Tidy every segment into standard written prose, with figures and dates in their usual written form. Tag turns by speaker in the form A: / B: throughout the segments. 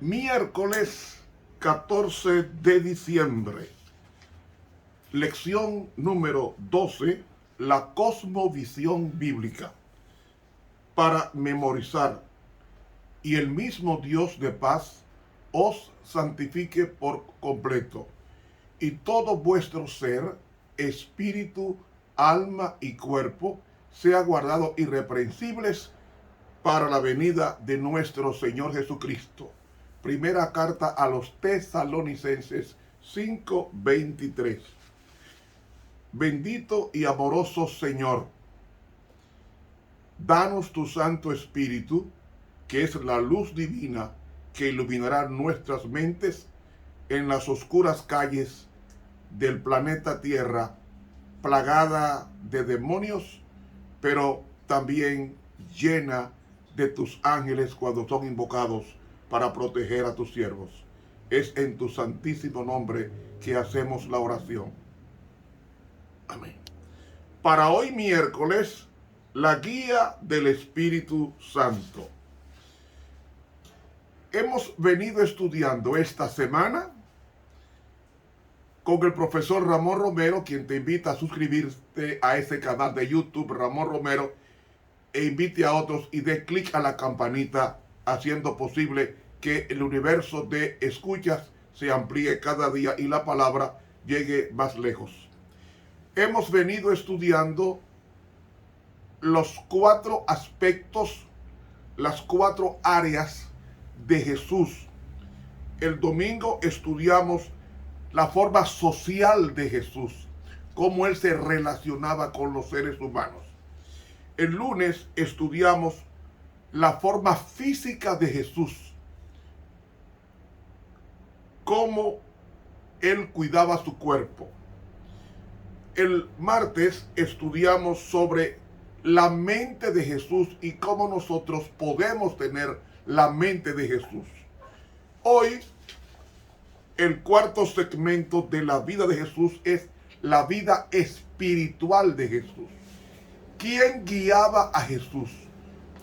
A: Miércoles 14 de diciembre. Lección número 12. La cosmovisión bíblica. Para memorizar. Y el mismo Dios de paz os santifique por completo. Y todo vuestro ser, espíritu, alma y cuerpo, sea guardado irreprensibles para la venida de nuestro Señor Jesucristo. Primera carta a los Tesalonicenses 5:23. Bendito y amoroso Señor, danos tu Santo Espíritu, que es la luz divina que iluminará nuestras mentes en las oscuras calles del planeta Tierra, plagada de demonios, pero también llena de tus ángeles cuando son invocados para proteger a tus siervos. Es en tu santísimo nombre que hacemos la oración. Amén. Para hoy miércoles, la guía del Espíritu Santo. Hemos venido estudiando esta semana con el profesor Ramón Romero, quien te invita a suscribirte a ese canal de YouTube, Ramón Romero, e invite a otros y dé clic a la campanita, haciendo posible que el universo de escuchas se amplíe cada día y la palabra llegue más lejos. Hemos venido estudiando los 4 aspectos, las 4 áreas de Jesús. El domingo estudiamos la forma social de Jesús, cómo él se relacionaba con los seres humanos. El lunes estudiamos la forma física de Jesús, cómo él cuidaba su cuerpo. El martes estudiamos sobre la mente de Jesús y cómo nosotros podemos tener la mente de Jesús. Hoy, el cuarto segmento de la vida de Jesús es la vida espiritual de Jesús. ¿Quién guiaba a Jesús?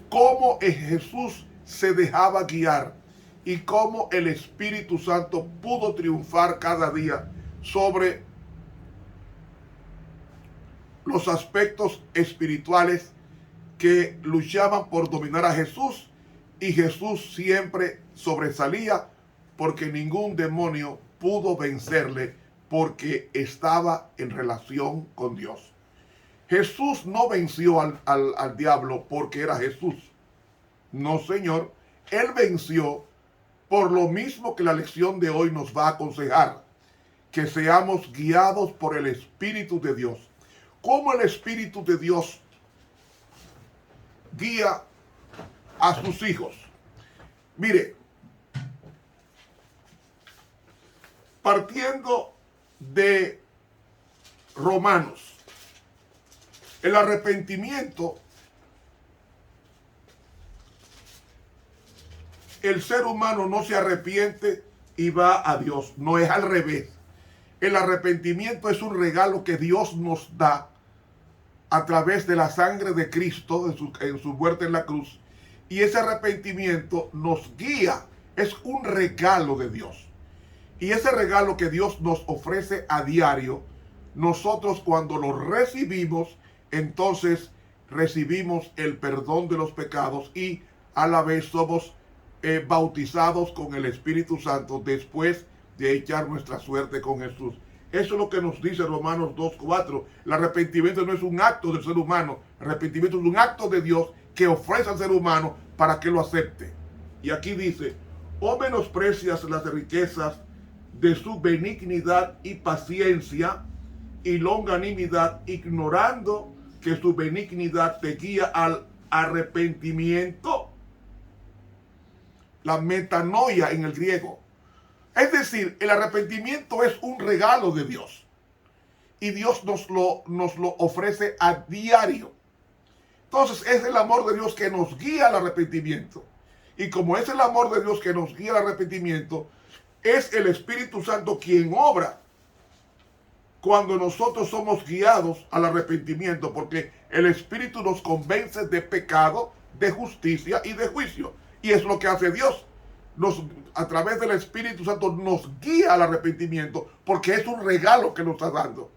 A: ¿Cómo Jesús se dejaba guiar? Y cómo el Espíritu Santo pudo triunfar cada día sobre los aspectos espirituales que luchaban por dominar a Jesús, y Jesús siempre sobresalía porque ningún demonio pudo vencerle porque estaba en relación con Dios. Jesús no venció al diablo porque era Jesús. No, señor. Él venció por lo mismo que la lección de hoy nos va a aconsejar, que seamos guiados por el Espíritu de Dios. ¿Cómo el Espíritu de Dios guía a sus hijos? Mire, partiendo de Romanos, el arrepentimiento, el ser humano no se arrepiente y va a Dios, no es al revés. El arrepentimiento es un regalo que Dios nos da a través de la sangre de Cristo en su muerte en la cruz, y ese arrepentimiento nos guía, es un regalo de Dios. Y ese regalo que Dios nos ofrece a diario, nosotros cuando lo recibimos, entonces recibimos el perdón de los pecados y a la vez somos bautizados con el Espíritu Santo después de echar nuestra suerte con Jesús. Eso es lo que nos dice Romanos 2:4. El arrepentimiento no es un acto del ser humano. El arrepentimiento es un acto de Dios que ofrece al ser humano para que lo acepte. Y aquí dice: ¿o menosprecias las riquezas de su benignidad y paciencia y longanimidad, ignorando que su benignidad te guía al arrepentimiento? La metanoia en el griego. Es decir, el arrepentimiento es un regalo de Dios. Y Dios nos lo ofrece a diario. Entonces es el amor de Dios que nos guía al arrepentimiento. Y como es el amor de Dios que nos guía al arrepentimiento, es el Espíritu Santo quien obra cuando nosotros somos guiados al arrepentimiento, porque el Espíritu nos convence de pecado, de justicia y de juicio. Y es lo que hace Dios. A través del Espíritu Santo nos guía al arrepentimiento, porque es un regalo que nos está dando.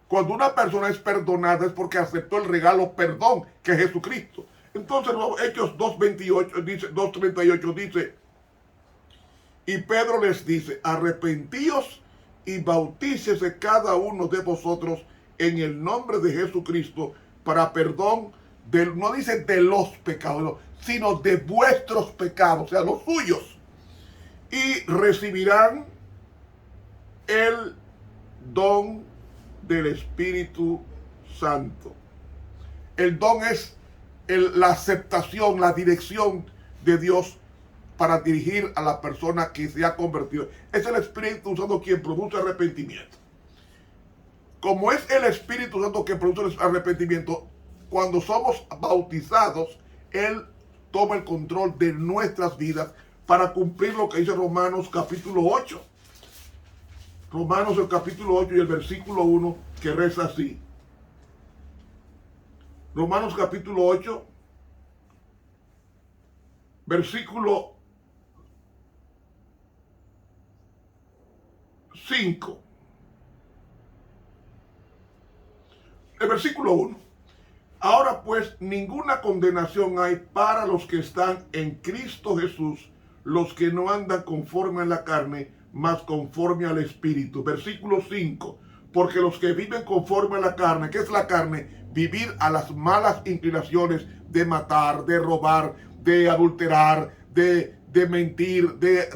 A: Cuando una persona es perdonada es porque aceptó el regalo perdón, que es Jesucristo. Entonces, Hechos 2:38 dice, y Pedro les dice, arrepentíos y bautícese cada uno de vosotros en el nombre de Jesucristo para perdón, no dice de los pecados, sino de vuestros pecados, o sea, los suyos. Y recibirán el don del Espíritu Santo. El don es la aceptación, la dirección de Dios para dirigir a la persona que se ha convertido. Es el Espíritu Santo quien produce arrepentimiento. Como es el Espíritu Santo que produce el arrepentimiento, cuando somos bautizados, Él toma el control de nuestras vidas para cumplir lo que dice Romanos capítulo 8. Romanos el capítulo 8 y el versículo 1, que reza así. Romanos capítulo 8, versículo 5. El versículo 1. Ahora pues ninguna condenación hay para los que están en Cristo Jesús, los que no andan conforme a la carne, mas conforme al Espíritu. Versículo 5. Porque los que viven conforme a la carne, ¿qué es la carne? Vivir a las malas inclinaciones de matar, de robar, de adulterar, de mentir, de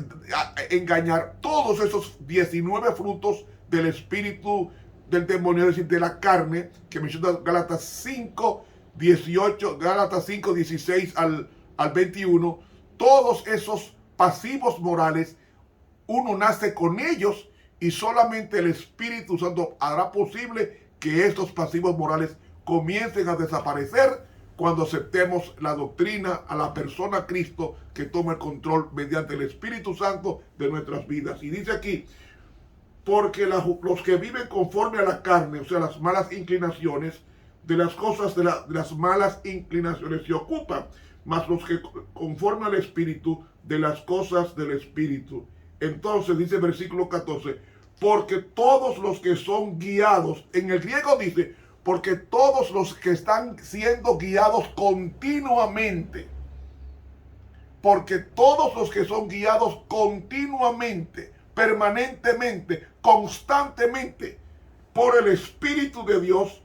A: engañar. Todos esos 19 frutos del espíritu del demonio, es decir, de la carne, que menciona Gálatas 5, 18, Gálatas 5, 16 al 21. Todos esos pasivos morales, uno nace con ellos y solamente el Espíritu Santo hará posible que estos pasivos morales comiencen a desaparecer cuando aceptemos la doctrina a la persona Cristo, que toma el control mediante el Espíritu Santo de nuestras vidas. Y dice aquí, porque los que viven conforme a la carne, o sea, las malas inclinaciones, de las cosas de las malas inclinaciones se ocupan, mas los que conforme al Espíritu, de las cosas del Espíritu. Entonces dice el versículo 14, porque todos los que son guiados, en el griego dice, porque todos los que están siendo guiados continuamente, porque todos los que son guiados continuamente, permanentemente, constantemente, por el Espíritu de Dios,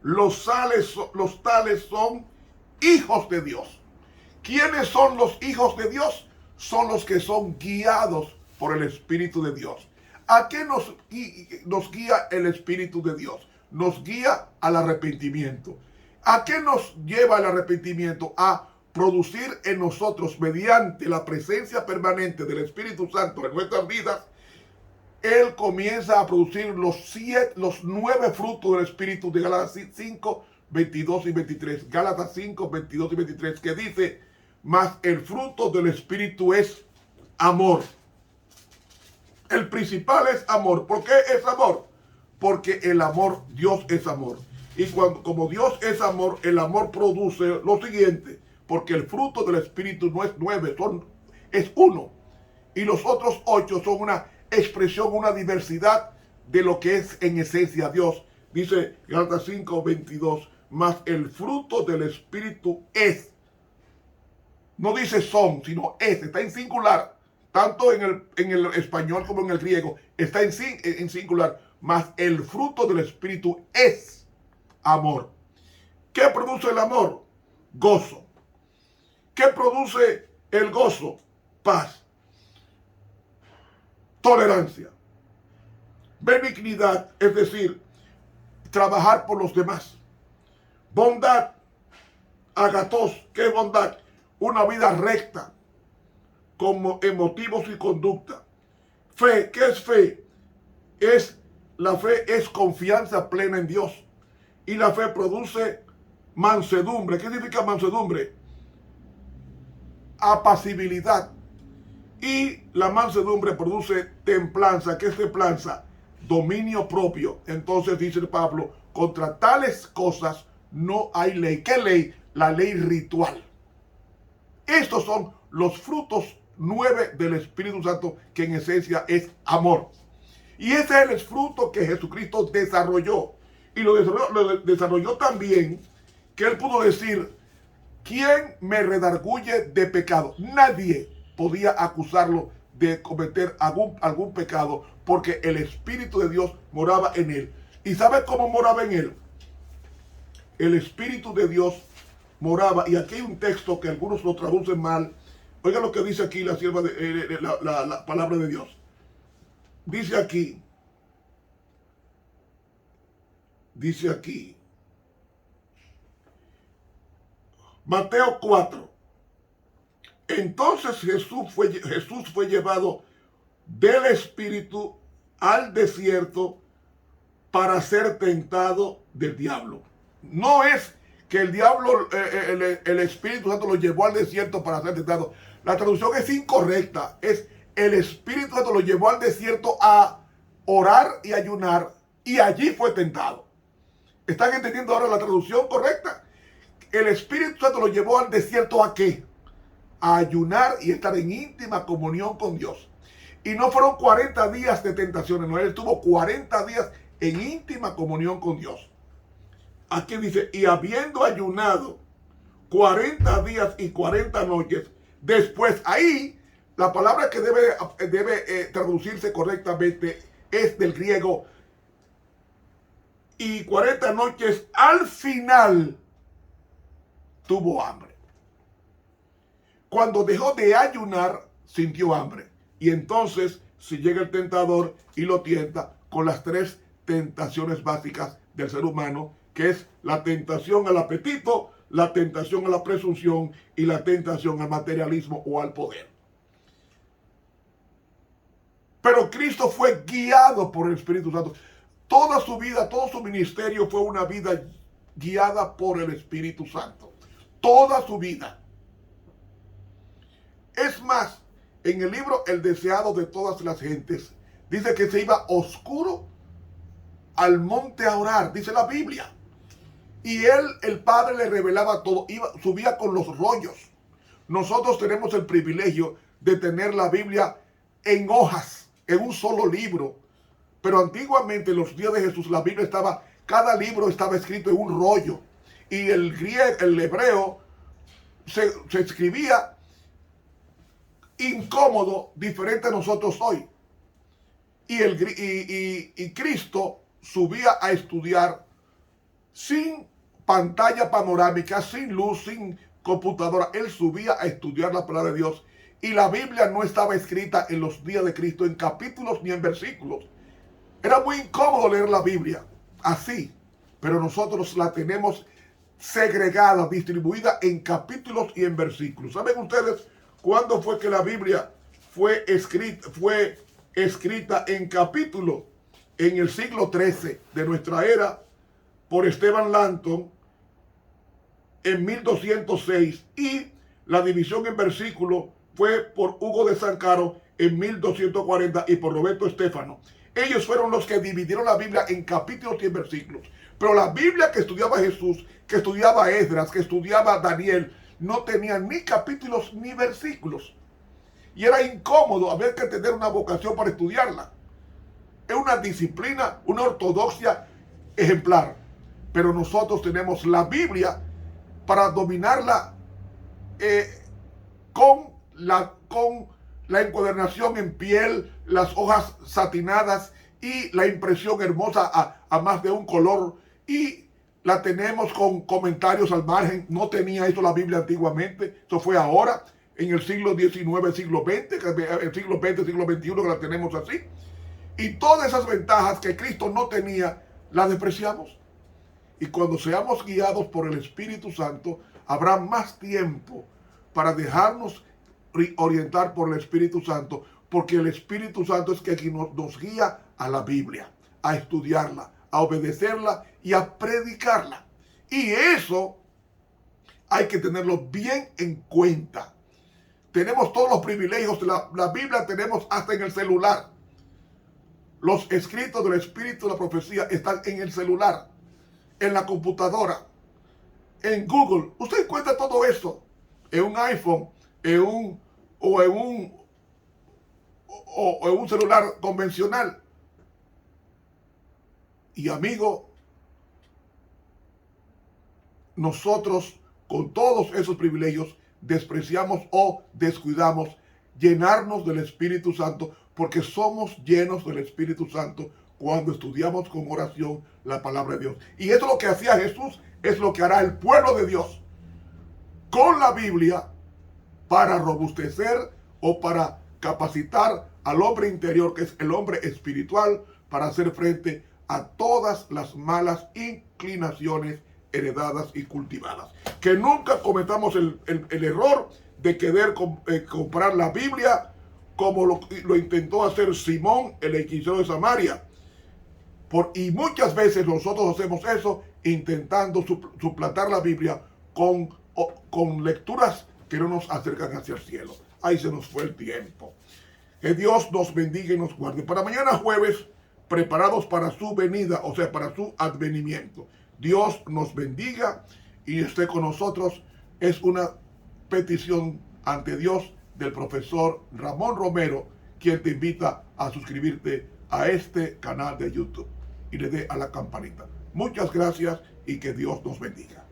A: los tales son hijos de Dios. ¿Quiénes son los hijos de Dios? Son los que son guiados por el Espíritu de Dios. ¿A qué nos guía el Espíritu de Dios? Nos guía al arrepentimiento. ¿A qué nos lleva el arrepentimiento? A producir en nosotros, mediante la presencia permanente del Espíritu Santo en nuestras vidas, Él comienza a producir los 9 frutos del Espíritu de Gálatas 5, 22 y 23. Gálatas 5, 22 y 23, que dice, mas el fruto del Espíritu es amor. El principal es amor. ¿Por qué es amor? Porque el amor, Dios es amor. Y como Dios es amor, el amor produce lo siguiente, porque el fruto del Espíritu no es 9, es 1. Y los otros 8 son una expresión, una diversidad de lo que es en esencia Dios. Dice Gálatas 5, 22, mas el fruto del Espíritu es. No dice son, sino es, está en singular. Tanto en el español como en el griego, está en singular. Mas el fruto del Espíritu es amor. ¿Qué produce el amor? Gozo. ¿Qué produce el gozo? Paz. Tolerancia. Benignidad, es decir, trabajar por los demás. Bondad. Agatos. ¿Qué es bondad? Una vida recta, como en motivos y conducta. Fe. ¿Qué es fe? La fe es confianza plena en Dios. Y la fe produce mansedumbre. ¿Qué significa mansedumbre? Apacibilidad. Y la mansedumbre produce templanza. ¿Qué es templanza? dominio propio. Entonces dice Pablo, contra tales cosas no hay ley. ¿Qué ley? La ley ritual. Estos son los frutos 9 del Espíritu Santo, que en esencia es amor. Y ese es el fruto que Jesucristo desarrolló. Y lo desarrolló también, que él pudo decir, ¿quién me redarguye de pecado? Nadie podía acusarlo de cometer algún pecado, porque el Espíritu de Dios moraba en él. ¿Y sabe cómo moraba en él? El Espíritu de Dios moraba, y aquí hay un texto que algunos lo traducen mal. Oiga lo que dice aquí la sierva de la palabra de Dios. Dice aquí, Mateo 4. Entonces Jesús fue llevado del Espíritu al desierto para ser tentado del diablo. No es que el diablo, el Espíritu Santo lo llevó al desierto para ser tentado. La traducción es incorrecta. Es el Espíritu Santo lo llevó al desierto a orar y ayunar, y allí fue tentado. ¿Están entendiendo ahora la traducción correcta? El Espíritu Santo lo llevó al desierto ¿a qué? A ayunar y estar en íntima comunión con Dios. Y no fueron 40 días de tentaciones, no, él estuvo 40 días en íntima comunión con Dios. Aquí dice, y habiendo ayunado 40 días y 40 noches, después ahí, la palabra que debe traducirse correctamente es del griego, y 40 noches al final tuvo hambre. Cuando dejó de ayunar, sintió hambre. Y entonces, si llega el tentador y lo tienta con las 3 tentaciones básicas del ser humano, que es la tentación al apetito, la tentación a la presunción y la tentación al materialismo o al poder. Pero Cristo fue guiado por el Espíritu Santo. Toda su vida, todo su ministerio fue una vida guiada por el Espíritu Santo. Toda su vida. Es más, en el libro El deseado de todas las gentes, dice que se iba oscuro al monte a orar, dice la Biblia. Y él, el Padre, le revelaba todo, subía con los rollos. Nosotros tenemos el privilegio de tener la Biblia en hojas, en un solo libro. Pero antiguamente, en los días de Jesús, la Biblia cada libro estaba escrito en un rollo. Y el hebreo se escribía incómodo, diferente a nosotros hoy. Y Cristo subía a estudiar sin pantalla panorámica, sin luz, sin computadora. Él subía a estudiar la palabra de Dios. Y la Biblia no estaba escrita en los días de Cristo en capítulos ni en versículos. Era muy incómodo leer la Biblia así, pero nosotros la tenemos segregada, distribuida en capítulos y en versículos. ¿Saben ustedes cuándo fue que la Biblia fue escrita en capítulos? En el siglo XIII de nuestra era, por Esteban Langton, en 1206, y la división en versículos fue por Hugo de Sancaro en 1240 y por Roberto Stefano. Ellos fueron los que dividieron la Biblia en capítulos y en versículos. Pero la Biblia que estudiaba Jesús, que estudiaba Esdras, que estudiaba Daniel, no tenía ni capítulos ni versículos. Y era incómodo haber que tener una vocación para estudiarla. Es una disciplina, una ortodoxia ejemplar. Pero nosotros tenemos la Biblia para dominarla con la encuadernación en piel, las hojas satinadas y la impresión hermosa a más de un color. Y la tenemos con comentarios al margen. No tenía eso la Biblia antiguamente. Eso fue ahora, en el siglo XIX, siglo XX, el siglo XX, siglo XXI, que la tenemos así. Y todas esas ventajas que Cristo no tenía, las despreciamos. Y cuando seamos guiados por el Espíritu Santo, habrá más tiempo para dejarnos orientar por el Espíritu Santo, porque el Espíritu Santo es quien nos guía a la Biblia, a estudiarla, a obedecerla y a predicarla. Y eso hay que tenerlo bien en cuenta. Tenemos todos los privilegios de la Biblia, tenemos hasta en el celular. Los escritos del Espíritu de la profecía están en el celular, en la computadora, en Google. Usted encuentra todo eso en un iPhone, en un celular convencional. Y amigo, nosotros con todos esos privilegios despreciamos o descuidamos llenarnos del Espíritu Santo, porque somos llenos del Espíritu Santo cuando estudiamos con oración la palabra de Dios. Y eso es lo que hacía Jesús, es lo que hará el pueblo de Dios con la Biblia para robustecer o para capacitar al hombre interior, que es el hombre espiritual, para hacer frente a todas las malas inclinaciones heredadas y cultivadas. Que nunca cometamos el error de querer comprar la Biblia como lo intentó hacer Simón, el hechicero de Samaria. Y muchas veces nosotros hacemos eso intentando suplantar la Biblia con lecturas que no nos acercan hacia el cielo. Ahí se nos fue el tiempo. Que Dios nos bendiga y nos guarde. Para mañana jueves, preparados para su venida, o sea, para su advenimiento. Dios nos bendiga y esté con nosotros. Es una petición ante Dios del profesor Ramón Romero, quien te invita a suscribirte a este canal de YouTube y le dé a la campanita. Muchas gracias y que Dios nos bendiga.